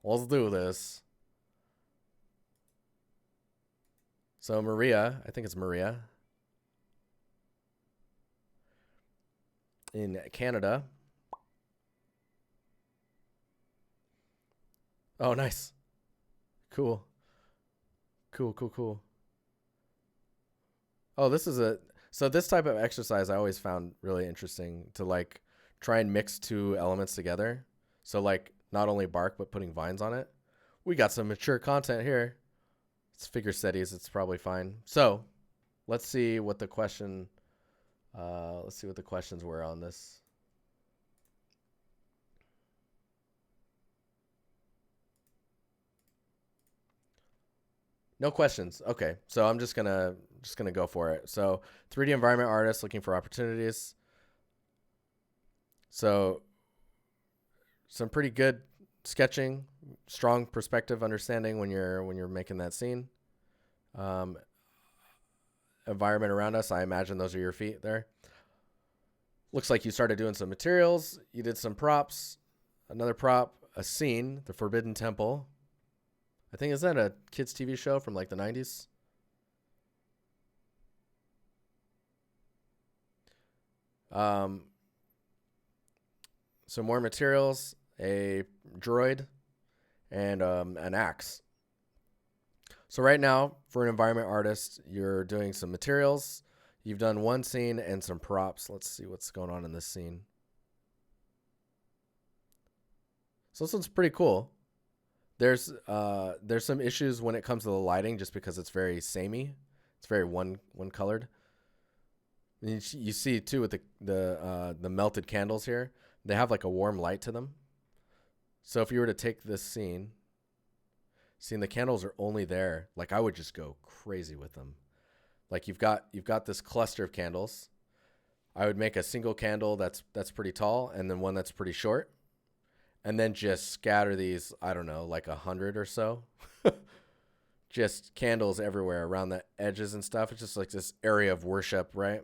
Let's do this. So Mariia, I think it's Mariia in Canada. Oh, nice. Cool. Cool, cool, cool. Oh, so this type of exercise I always found really interesting to like try and mix two elements together. So like not only bark but putting vines on it. We got some mature content here. It's figure studies. It's probably fine. So let's see what the question. Let's see what the questions were on this. No questions. Okay, so I'm just gonna go for it. So 3D environment artist looking for opportunities. So some pretty good sketching, strong perspective understanding when you're making that scene. Um, environment around us. I imagine those are your feet there. Looks like you started doing some materials. You did some props. Another prop, a scene, the Forbidden Temple. I think, is that a kids' TV show from like the 90s? Some more materials, a droid, and an axe. So right now, for an environment artist, you're doing some materials. You've done one scene and some props. Let's see what's going on in this scene. So this one's pretty cool. There's some issues when it comes to the lighting, just because it's very samey. It's very one colored. And you see too with the melted candles here, they have like a warm light to them. So if you were to take this scene, seeing the candles are only there, like I would just go crazy with them. Like you've got this cluster of candles. I would make a single candle that's pretty tall, and then one that's pretty short, and then just scatter these, I don't know, like 100 or so. Just candles everywhere around the edges and stuff. It's just like this area of worship, right?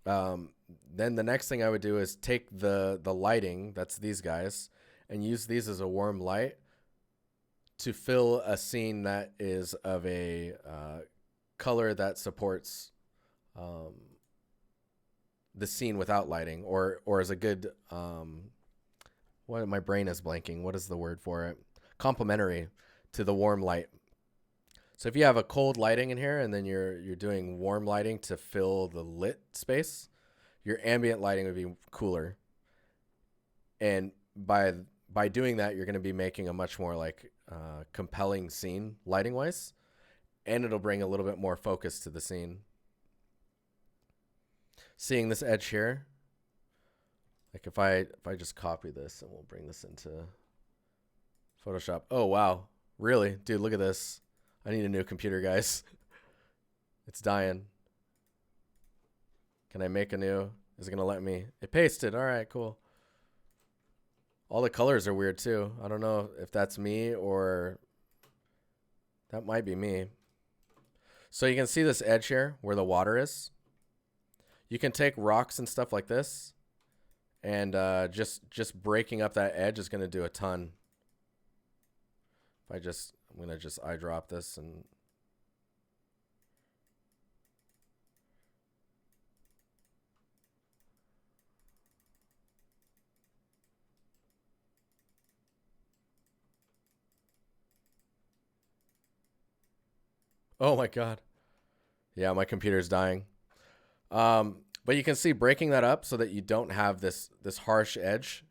Then the next thing I would do is take the lighting, that's these guys, and use these as a warm light to fill a scene that is of a color that supports the scene without lighting, or as a good what, my brain is blanking. What is the word for it? Complementary to the warm light. So if you have a cold lighting in here and then you're doing warm lighting to fill the lit space, your ambient lighting would be cooler. And by doing that, you're going to be making a much more like compelling scene lighting wise, and it'll bring a little bit more focus to the scene. Seeing this edge here, like if I just copy this and we'll bring this into Photoshop. Oh wow, really, dude, look at this. I need a new computer, guys. It's dying. Can I make a new? Is it gonna let me? It pasted. All right, cool. All the colors are weird too. I don't know if that's me or that might be me. So you can see this edge here where the water is. You can take rocks and stuff like this, and just breaking up that edge is gonna do a ton. I'm gonna just eyedrop this and oh my god. Yeah, my computer's dying. But you can see breaking that up so that you don't have this harsh edge.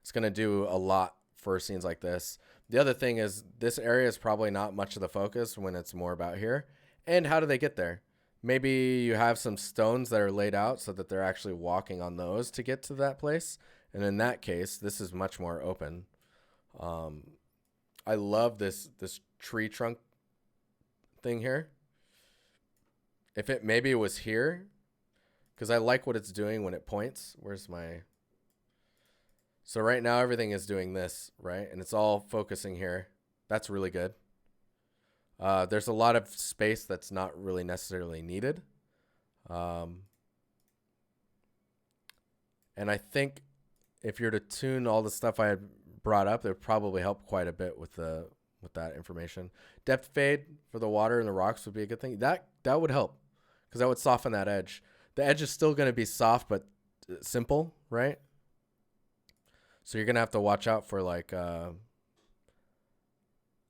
It's gonna do a lot for scenes like this. The other thing is this area is probably not much of the focus when it's more about here. And how do they get there? Maybe you have some stones that are laid out so that they're actually walking on those to get to that place. And in that case, this is much more open. I love this tree trunk thing here. If it maybe it was here, because I like what it's doing when it points. Where's my... So right now everything is doing this, right? And it's all focusing here. That's really good. There's a lot of space that's not really necessarily needed. And I think if you're to tune all the stuff I had brought up, it would probably help quite a bit with that information. Depth fade for the water and the rocks would be a good thing. That would help because that would soften that edge. The edge is still going to be soft but simple, right? So you're going to have to watch out for like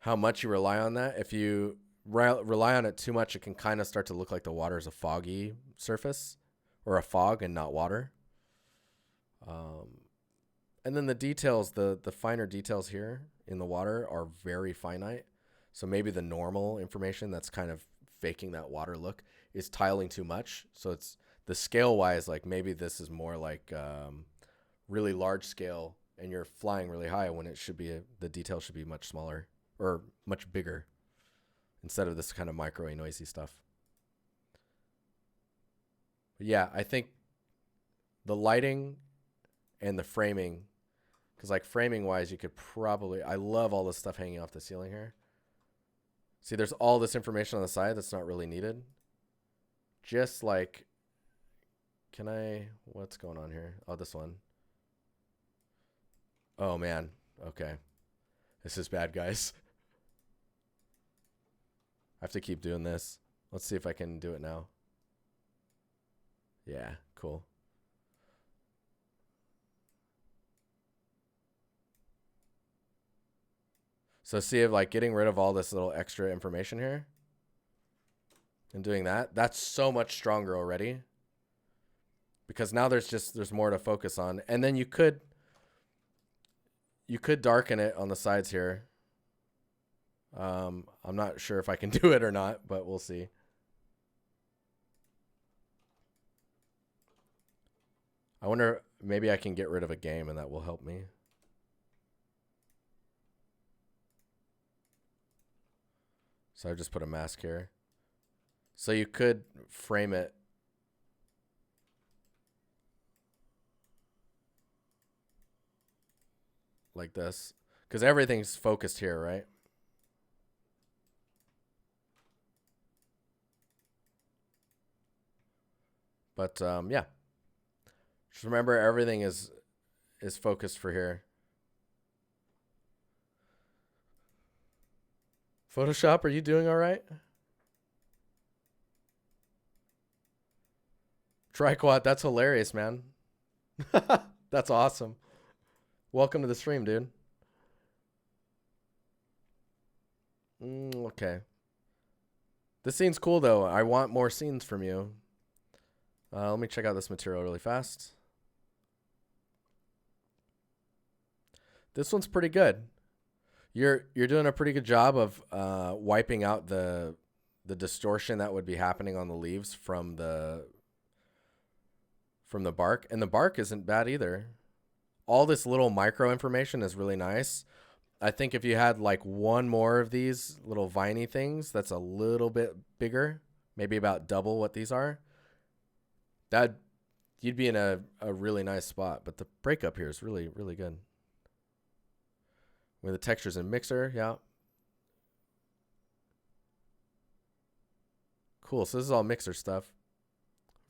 how much you rely on that. If you rely on it too much, it can kind of start to look like the water is a foggy surface or a fog and not water. And then the details, the finer details here in the water are very finite. So maybe the normal information that's kind of faking that water look is tiling too much. So it's the scale wise, like maybe this is more like really large scale and you're flying really high when it should be, the detail should be much smaller or much bigger instead of this kind of micro noisy stuff. But yeah, I think the lighting and the framing, because like framing wise, you could probably, I love all this stuff hanging off the ceiling here. See, there's all this information on the side that's not really needed. Just like, what's going on here? Oh, this one. Oh man, okay. This is bad, guys. I have to keep doing this. Let's see if I can do it now. Yeah, cool. So see if like getting rid of all this little extra information here and doing that, that's so much stronger already. Because now there's more to focus on. And then you could darken it on the sides here. I'm not sure if I can do it or not, but we'll see. I wonder, maybe I can get rid of a game and that will help me. So I just put a mask here. So you could frame it like this, because everything's focused here, right? But yeah, just remember everything is focused for here. Photoshop, are you doing all right? Triquat, that's hilarious, man. That's awesome. Welcome to the stream, dude. Okay. This scene's cool, though. I want more scenes from you. Let me check out this material really fast. This one's pretty good. You're doing a pretty good job of wiping out the distortion that would be happening on the leaves from the bark. And the bark isn't bad either. All this little micro information is really nice. I think if you had like one more of these little viney things that's a little bit bigger, maybe about double what these are, that you'd be in a really nice spot. But the breakup here is really, really good. With the textures in mixer, yeah. Cool, so this is all mixer stuff.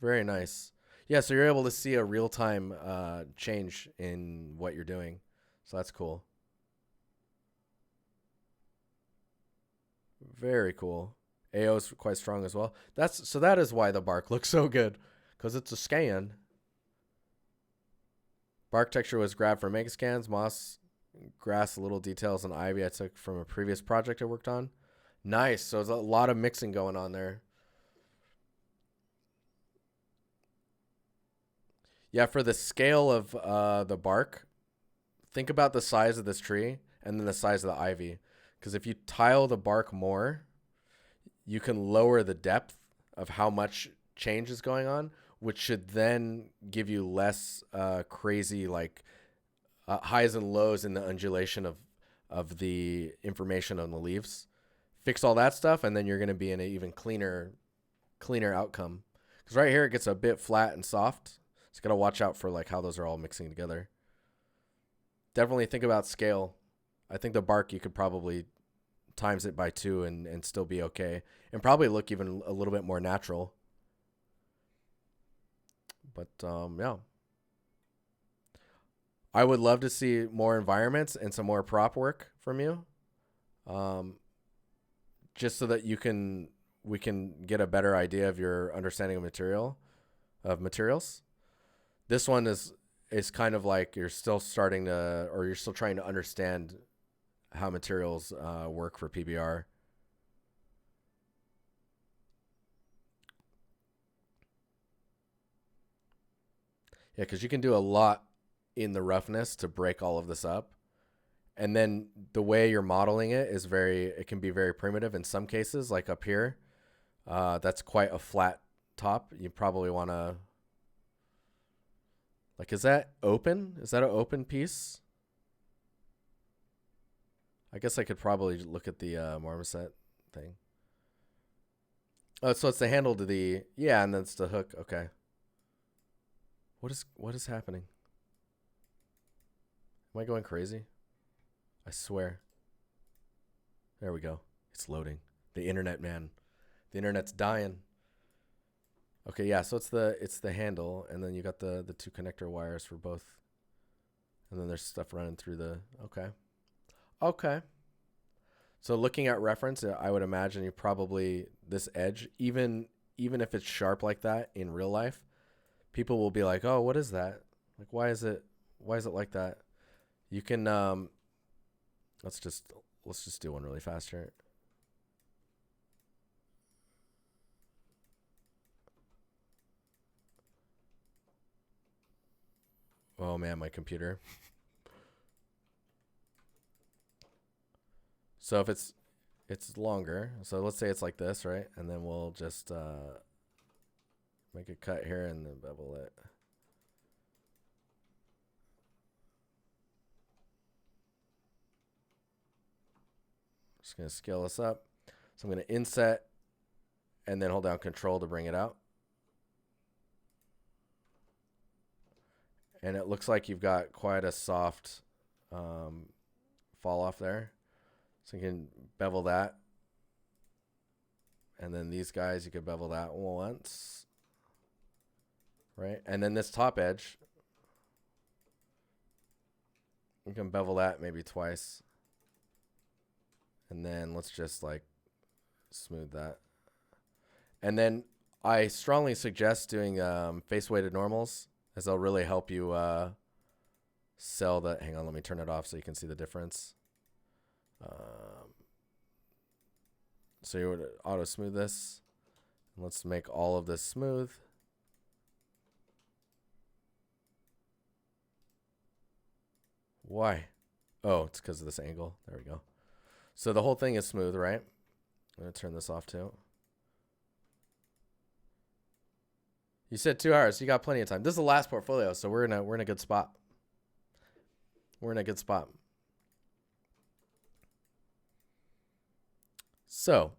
Very nice. Yeah, so you're able to see a real-time change in what you're doing. So that's cool. Very cool. AO is quite strong as well. So that is why the bark looks so good, because it's a scan. Bark texture was grabbed from mega scans, moss, grass, little details, and ivy I took from a previous project I worked on. Nice. So there's a lot of mixing going on there. Yeah, for the scale of the bark, think about the size of this tree and then the size of the ivy. Because if you tile the bark more, you can lower the depth of how much change is going on, which should then give you less crazy like highs and lows in the undulation of the information on the leaves. Fix all that stuff, and then you're going to be in an even cleaner outcome. Because right here it gets a bit flat and soft. So got to watch out for like how those are all mixing together. Definitely think about scale. I think the bark you could probably times it by 2 and still be okay, and probably look even a little bit more natural. But yeah. I would love to see more environments and some more prop work from you. Just so that we can get a better idea of your understanding of materials. This one is kind of like you're still starting to, or you're still trying to understand how materials work for PBR. Yeah, because you can do a lot in the roughness to break all of this up. And then the way you're modeling it can be very primitive in some cases, like up here. That's quite a flat top. You probably want to, like, is that open? Is that an open piece? I guess I could probably look at the marmoset thing. Oh, so it's the handle to the, yeah, and then it's the hook. Okay. What is happening? Am I going crazy? I swear. There we go. It's loading. The internet, man. The internet's dying. Okay, yeah, so it's the handle, and then you got the two connector wires for both. And then there's stuff running through the, okay. Okay. So looking at reference, I would imagine you probably, this edge, even if it's sharp like that in real life, people will be like, oh, what is that? Like, why is it like that? You can, let's just do one really fast here. Oh man, my computer. So if it's longer, so let's say it's like this, right? And then we'll just make a cut here and then bevel it. Just gonna scale this up. So I'm gonna inset and then hold down Control to bring it out. And it looks like you've got quite a soft fall off there. So you can bevel that. And then these guys, you could bevel that once. Right? And then this top edge, you can bevel that maybe twice. And then let's just like smooth that. And then I strongly suggest doing face weighted normals, as they'll really help you sell the, hang on, let me turn it off so you can see the difference. So you would auto smooth this. And let's make all of this smooth. Why? Oh, it's because of this angle. There we go. So the whole thing is smooth, right? I'm going to turn this off too. You said 2 hours. You got plenty of time. This is the last portfolio, so we're in a good spot. We're in a good spot. So,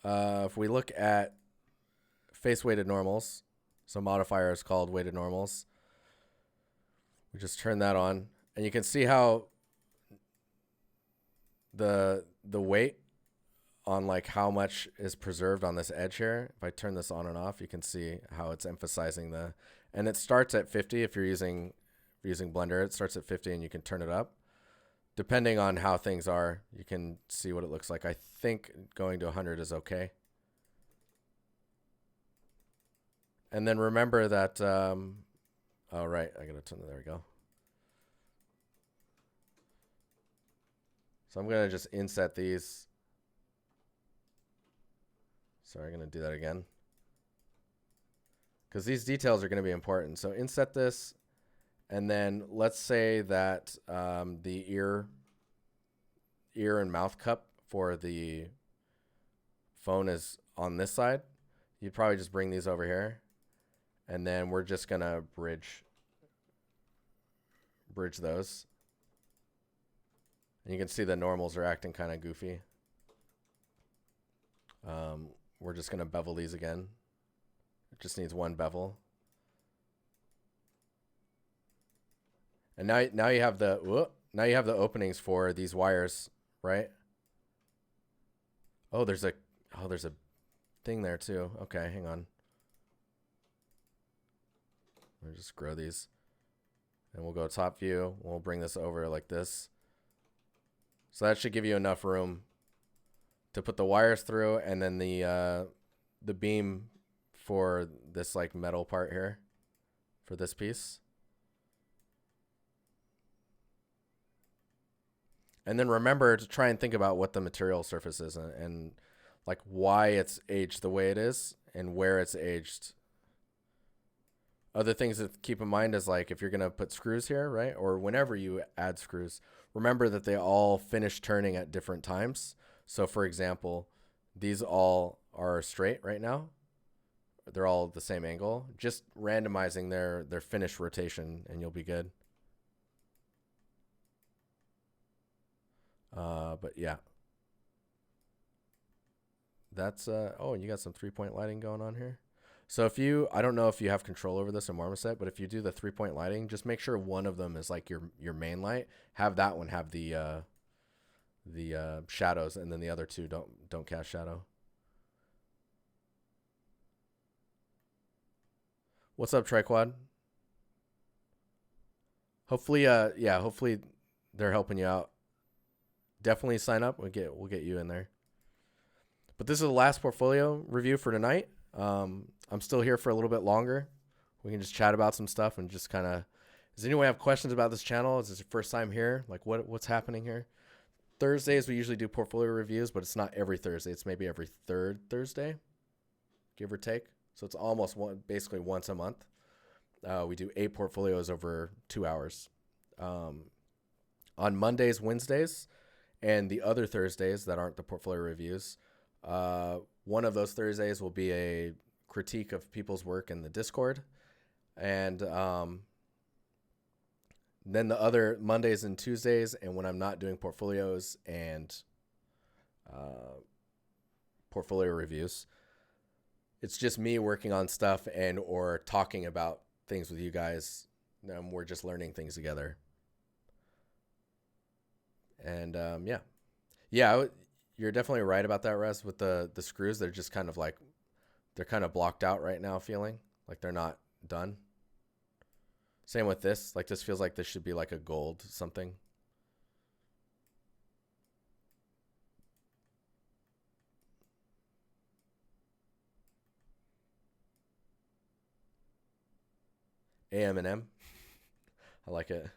if we look at face weighted normals, so modifier is called weighted normals. We just turn that on, and you can see how the weight on like how much is preserved on this edge here. If I turn this on and off, you can see how it's emphasizing the, and it starts at 50 if you're using Blender. It starts at 50 and you can turn it up. Depending on how things are, you can see what it looks like. I think going to 100 is okay. And then remember that, oh, right, I gotta turn, there we go. So I'm gonna just inset these. Sorry, I'm gonna do that again, because these details are gonna be important. So inset this, and then let's say that the ear and mouth cup for the phone is on this side. You'd probably just bring these over here, and then we're just gonna bridge those. And you can see the normals are acting kind of goofy. We're just gonna bevel these again. It just needs one bevel. And now you have the openings for these wires, right? Oh, there's a thing there too. Okay, hang on. We'll just grow these. And we'll go top view. We'll bring this over like this. So that should give you enough room to put the wires through, and then the beam for this like metal part here for this piece. And then remember to try and think about what the material surface is and like why it's aged the way it is and where it's aged. Other things to keep in mind is like if you're going to put screws here, right? Or whenever you add screws, remember that they all finish turning at different times. So for example, these all are straight right now. They're all at the same angle. Just randomizing their finish rotation and you'll be good. But yeah. That's, oh, and you got some 3-point lighting going on here. So if you, I don't know if you have control over this in Marmoset, but if you do the 3-point lighting, just make sure one of them is like your main light. Have that one have the shadows, and then the other two don't cast shadow. What's up, Triquad? Hopefully, yeah, hopefully they're helping you out. Definitely sign up. We'll get you in there. But this is the last portfolio review for tonight. I'm still here for a little bit longer. We can just chat about some stuff and just kind of. Does anyone have questions about this channel? Is this your first time here? Like what's happening here? Thursdays we usually do portfolio reviews, but it's not every Thursday. It's maybe every third Thursday, give or take. So it's almost basically once a month. We do 8 portfolios over 2 hours. On Mondays, Wednesdays, and the other Thursdays that aren't the portfolio reviews, one of those Thursdays will be a critique of people's work in the Discord. And then the other Mondays and Tuesdays, and when I'm not doing portfolios and portfolio reviews, it's just me working on stuff and or talking about things with you guys. We're just learning things together. And yeah, you're definitely right about that, Rez, with the screws. They're just kind of like, they're kind of blocked out right now, feeling like they're not done. Same with this. Like this feels like this should be like a gold something. AM and M. I like it.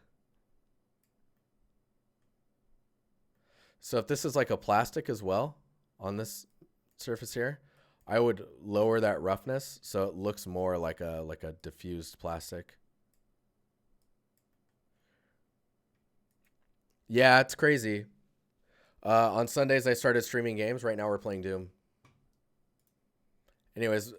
So if this is like a plastic as well on this surface here, I would lower that roughness so it looks more like a diffused plastic. Yeah, it's crazy. On Sundays I started streaming games. Right now we're playing Doom. Anyways,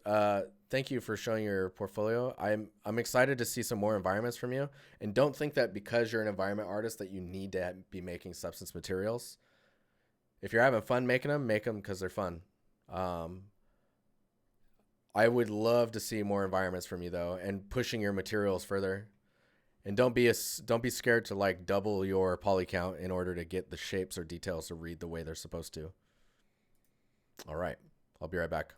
thank you for showing your portfolio. I'm excited to see some more environments from you. And don't think that because you're an environment artist that you need to be making substance materials. If you're having fun making them, make them because they're fun. I would love to see more environments from you though, and pushing your materials further. And don't be scared to like double your poly count in order to get the shapes or details to read the way they're supposed to. All right, I'll be right back.